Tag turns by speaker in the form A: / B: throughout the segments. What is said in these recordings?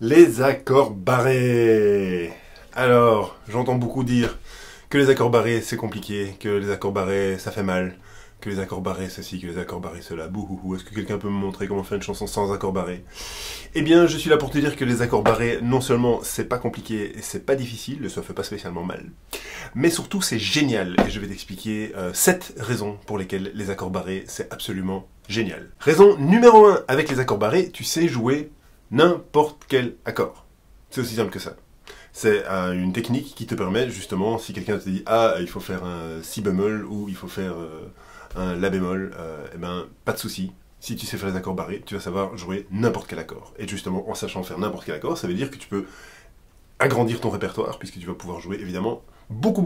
A: Les accords barrés. Alors, j'entends beaucoup dire que les accords barrés c'est compliqué, que les accords barrés ça fait mal, que les accords barrés ceci, que les accords barrés cela, bouhouhou. Est-ce que quelqu'un peut me montrer comment faire une chanson sans accords barrés? Eh bien, je suis là pour te dire que les accords barrés, non seulement c'est pas compliqué et c'est pas difficile, ça fait pas spécialement mal, mais surtout c'est génial. Et je vais t'expliquer 7 raisons pour lesquelles les accords barrés c'est absolument génial. Raison numéro 1, avec les accords barrés, tu sais jouer n'importe quel accord. C'est aussi simple que ça. C'est une technique qui te permet justement, si quelqu'un te dit « Ah, il faut faire un si bémol » ou « Il faut faire un la bémol », eh ben, pas de souci. Si tu sais faire les accords barrés, tu vas savoir jouer n'importe quel accord. Et justement, en sachant faire n'importe quel accord, ça veut dire que tu peux agrandir ton répertoire, puisque tu vas pouvoir jouer évidemment beaucoup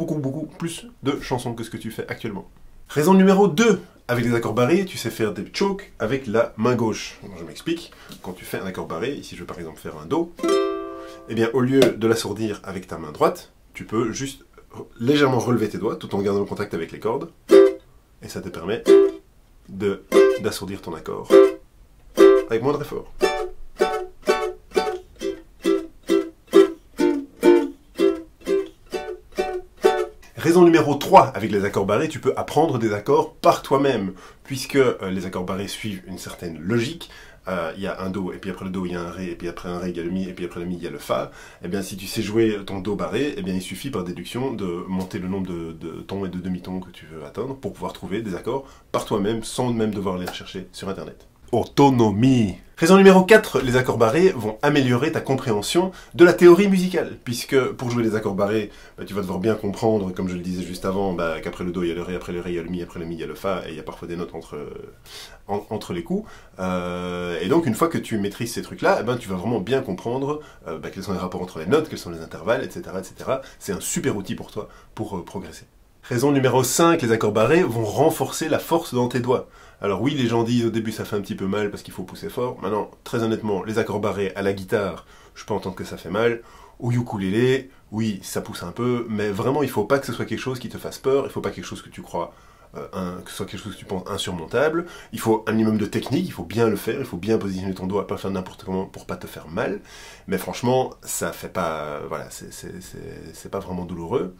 A: plus de chansons que ce que tu fais actuellement. Raison numéro 2, avec les accords barrés, tu sais faire des chokes avec la main gauche. Je m'explique, quand tu fais un accord barré, ici je vais par exemple faire un Do, eh bien au lieu de l'assourdir avec ta main droite, tu peux juste légèrement relever tes doigts tout en gardant le contact avec les cordes, et ça te permet d'assourdir ton accord avec moindre effort. Raison numéro 3, avec les accords barrés, tu peux apprendre des accords par toi-même, puisque les accords barrés suivent une certaine logique. Il y a un Do, et puis après le Do il y a un Ré, et puis après un Ré il y a le Mi, et puis après le Mi il y a le Fa. Eh bien si tu sais jouer ton Do barré, eh bien il suffit par déduction de monter le nombre de tons et de demi-tons que tu veux atteindre pour pouvoir trouver des accords par toi-même, sans même devoir les rechercher sur internet. Autonomie. Raison numéro 4, les accords barrés vont améliorer ta compréhension de la théorie musicale, puisque pour jouer les accords barrés, tu vas devoir bien comprendre, comme je le disais juste avant, qu'après le Do il y a le Ré, après le Ré il y a le Mi, après le Mi il y a le Fa, et il y a parfois des notes entre les coups. Et donc une fois que tu maîtrises ces trucs-là, tu vas vraiment bien comprendre quels sont les rapports entre les notes, quels sont les intervalles, etc. etc. C'est un super outil pour toi pour progresser. Raison numéro 5, les accords barrés vont renforcer la force dans tes doigts. Alors oui, les gens disent au début ça fait un petit peu mal parce qu'il faut pousser fort. Maintenant, très honnêtement, les accords barrés à la guitare, je peux entendre que ça fait mal. Au ukulélé, oui, ça pousse un peu, mais vraiment il faut pas que ce soit quelque chose qui te fasse peur, il faut pas quelque chose que tu crois, que ce soit quelque chose que tu penses insurmontable. Il faut un minimum de technique, il faut bien le faire, il faut bien positionner ton doigt, pas faire n'importe comment pour pas te faire mal. Mais franchement, ça fait pas, voilà, c'est pas vraiment douloureux.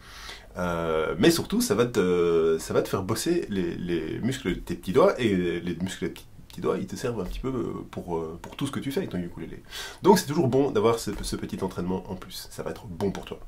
A: Mais surtout, ça va te faire bosser les muscles de tes petits doigts, et les muscles des petits doigts, ils te servent un petit peu pour tout ce que tu fais avec ton ukulélé. Donc c'est toujours bon d'avoir ce petit entraînement en plus, ça va être bon pour toi.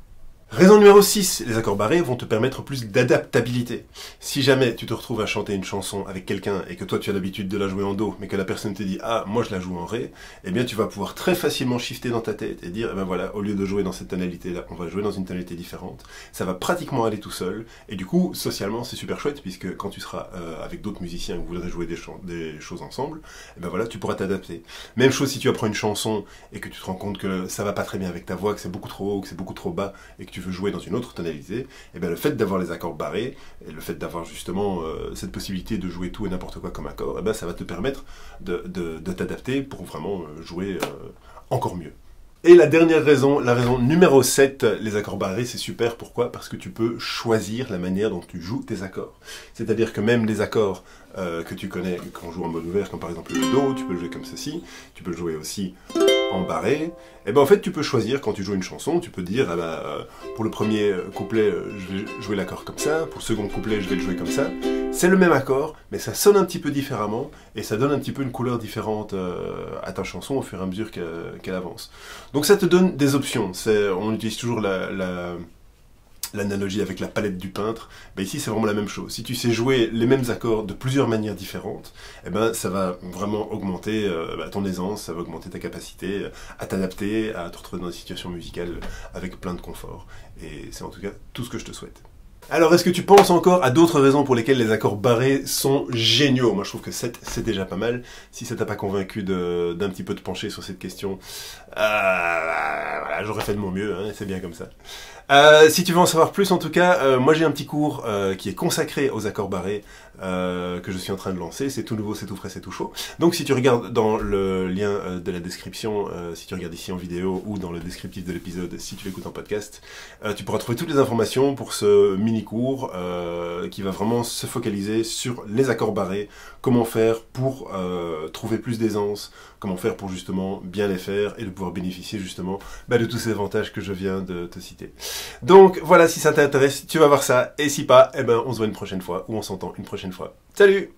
A: Raison numéro 6, les accords barrés vont te permettre plus d'adaptabilité. Si jamais tu te retrouves à chanter une chanson avec quelqu'un et que toi tu as l'habitude de la jouer en Do, mais que la personne te dit « Ah, moi je la joue en Ré », eh bien tu vas pouvoir très facilement shifter dans ta tête et dire « Eh ben voilà, au lieu de jouer dans cette tonalité-là, on va jouer dans une tonalité différente ». Ça va pratiquement aller tout seul, et du coup, socialement, c'est super chouette, puisque quand tu seras avec d'autres musiciens et que vous voudrez jouer des choses ensemble, eh ben voilà, tu pourras t'adapter. Même chose si tu apprends une chanson et que tu te rends compte que ça va pas très bien avec ta voix, que c'est beaucoup trop haut, que c'est beaucoup trop bas, et que tu veux jouer dans une autre tonalité, et bien le fait d'avoir les accords barrés, et le fait d'avoir justement cette possibilité de jouer tout et n'importe quoi comme accord, et ben ça va te permettre de t'adapter pour vraiment jouer encore mieux. Et la dernière raison, la raison numéro 7, les accords barrés, c'est super. Pourquoi? Parce que tu peux choisir la manière dont tu joues tes accords. C'est-à-dire que même les accords que tu connais quand on joue en mode ouvert, comme par exemple le Do, tu peux le jouer comme ceci, tu peux le jouer aussi en barré. Et ben en fait tu peux choisir quand tu joues une chanson, tu peux dire pour le premier couplet je vais jouer l'accord comme ça, pour le second couplet je vais le jouer comme ça. C'est le même accord, mais ça sonne un petit peu différemment, et ça donne un petit peu une couleur différente à ta chanson au fur et à mesure qu'elle avance. Donc ça te donne des options. On utilise toujours l'analogie avec la palette du peintre. Ben ici c'est vraiment la même chose. Si tu sais jouer les mêmes accords de plusieurs manières différentes, eh ben ça va vraiment augmenter ton aisance, ça va augmenter ta capacité à t'adapter, à te retrouver dans des situations musicales avec plein de confort. Et c'est en tout cas tout ce que je te souhaite. Alors, est-ce que tu penses encore à d'autres raisons pour lesquelles les accords barrés sont géniaux? Moi, je trouve que 7, c'est déjà pas mal. Si ça t'a pas convaincu d'un petit peu te pencher sur cette question, voilà, j'aurais fait de mon mieux, hein, c'est bien comme ça. Si tu veux en savoir plus, en tout cas, moi j'ai un petit cours qui est consacré aux accords barrés que je suis en train de lancer. C'est tout nouveau, c'est tout frais, c'est tout chaud. Donc si tu regardes dans le lien de la description, si tu regardes ici en vidéo ou dans le descriptif de l'épisode, si tu l'écoutes en podcast, tu pourras trouver toutes les informations pour ce mini-cours qui va vraiment se focaliser sur les accords barrés, comment faire pour trouver plus d'aisance, comment faire pour justement bien les faire et de pouvoir bénéficier justement de tous ces avantages que je viens de te citer. Donc voilà, si ça t'intéresse, tu vas voir ça, et si pas, eh ben on se voit une prochaine fois, ou on s'entend une prochaine fois. Salut!